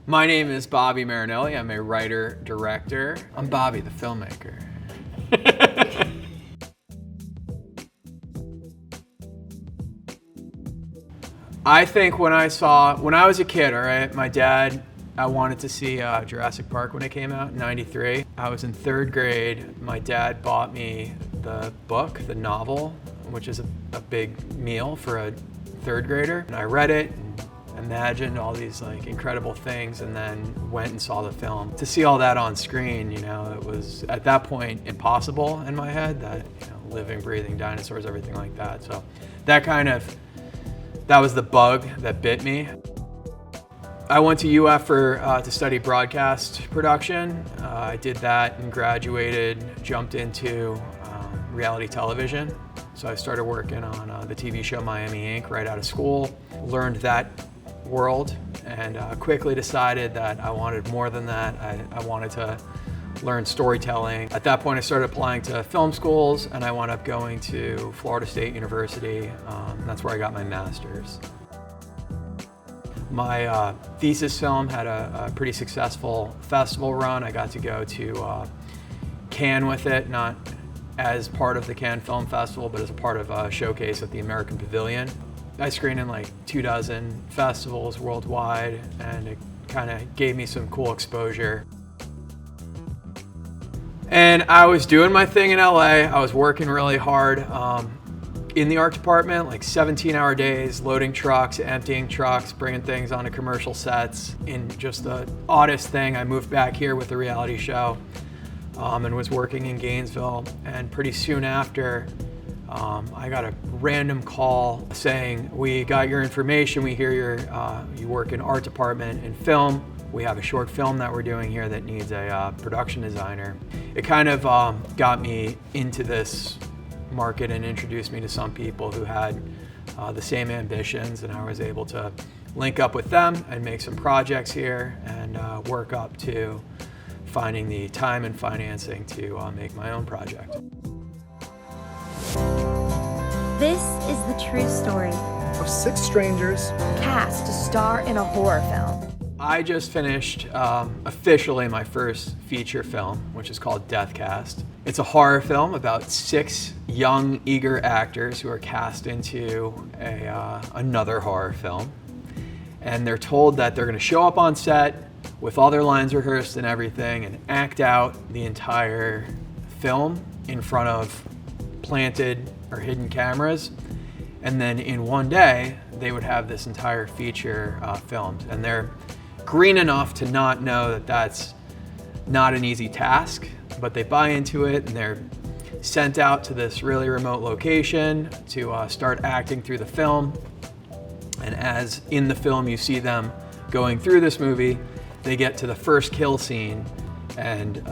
My name is Bobby Marinelli. I'm a writer, director. I'm Bobby, the filmmaker. I think when I was a kid, all right, my dad, I wanted to see Jurassic Park when it came out in '93. I was in third grade. My dad bought me the book, the novel, which is a big meal for a third grader. And I read it and imagined all these like incredible things, and then went and saw the film. To see all that on screen, you know, it was at that point impossible in my head, that, you know, living, breathing dinosaurs, everything like that. So that was the bug that bit me. I went to UF to study broadcast production. I did that and graduated, jumped into reality television. So I started working on the TV show Miami Inc. right out of school, learned that world, and quickly decided that I wanted more than that. I wanted to learn storytelling. At that point I started applying to film schools, and I wound up going to Florida State University. That's where I got my master's. My thesis film had a pretty successful festival run. I got to go to Cannes with it, not as part of the Cannes Film Festival, but as a part of a showcase at the American Pavilion. I screened in like 24 festivals worldwide, and it kind of gave me some cool exposure. And I was doing my thing in LA. I was working really hard in the art department, like 17-hour days, loading trucks, emptying trucks, bringing things onto commercial sets. In just the oddest thing, I moved back here with a reality show and was working in Gainesville. And pretty soon after, I got a random call saying, "We got your information. We hear you work in art department in film. We have a short film that we're doing here that needs a production designer." It kind of got me into this market and introduced me to some people who had the same ambitions, and I was able to link up with them and make some projects here and work up to finding the time and financing to make my own project. This is the true story of 6 strangers cast to star in a horror film. I just finished officially my first feature film, which is called Deathcast. It's a horror film about 6 young, eager actors who are cast into another horror film. And they're told that they're gonna show up on set with all their lines rehearsed and everything and act out the entire film in front of planted or hidden cameras. And then in one day, they would have this entire feature filmed. And they're green enough to not know that that's not an easy task, but they buy into it, and they're sent out to this really remote location to start acting through the film. And as in the film you see them going through this movie, they get to the first kill scene, and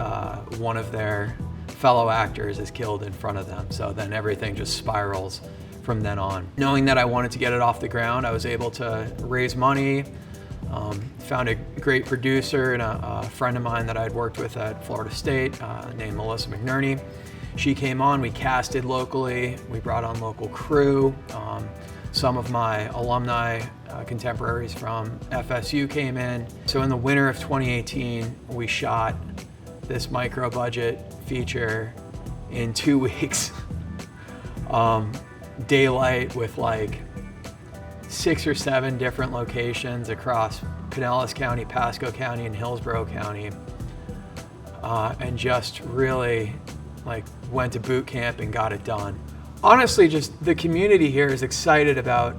one of their fellow actors is killed in front of them. So then everything just spirals from then on. Knowing that I wanted to get it off the ground, I was able to raise money, found a great producer and a friend of mine that I'd worked with at Florida State named Melissa McNerney. She came on, we casted locally, we brought on local crew. Some of my alumni contemporaries from FSU came in. So in the winter of 2018, we shot this micro budget feature in 2 weeks. Daylight with like 6 or 7 different locations across Pinellas County, Pasco County, and Hillsborough County, and just really like went to boot camp and got it done. Honestly, just the community here is excited about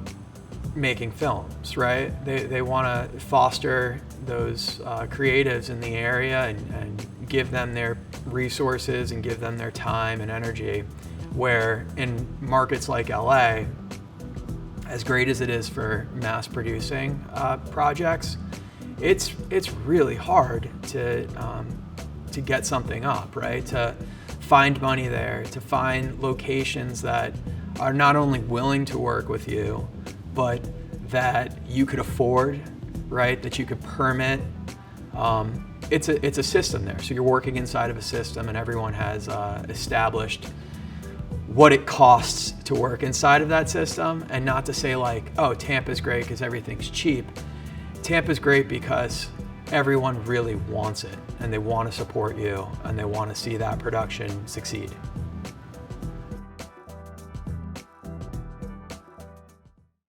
making films, right? They want to foster those creatives in the area and give them their resources and give them their time and energy, where in markets like LA, as great as it is for mass producing projects, it's really hard to get something up, right? To find money there, to find locations that are not only willing to work with you, but that you could afford, right? That you could permit. It's a system there. So you're working inside of a system, and everyone has established what it costs to work inside of that system. And not to say like, oh, Tampa's great because everything's cheap. Tampa's great because everyone really wants it, and they want to support you, and they want to see that production succeed.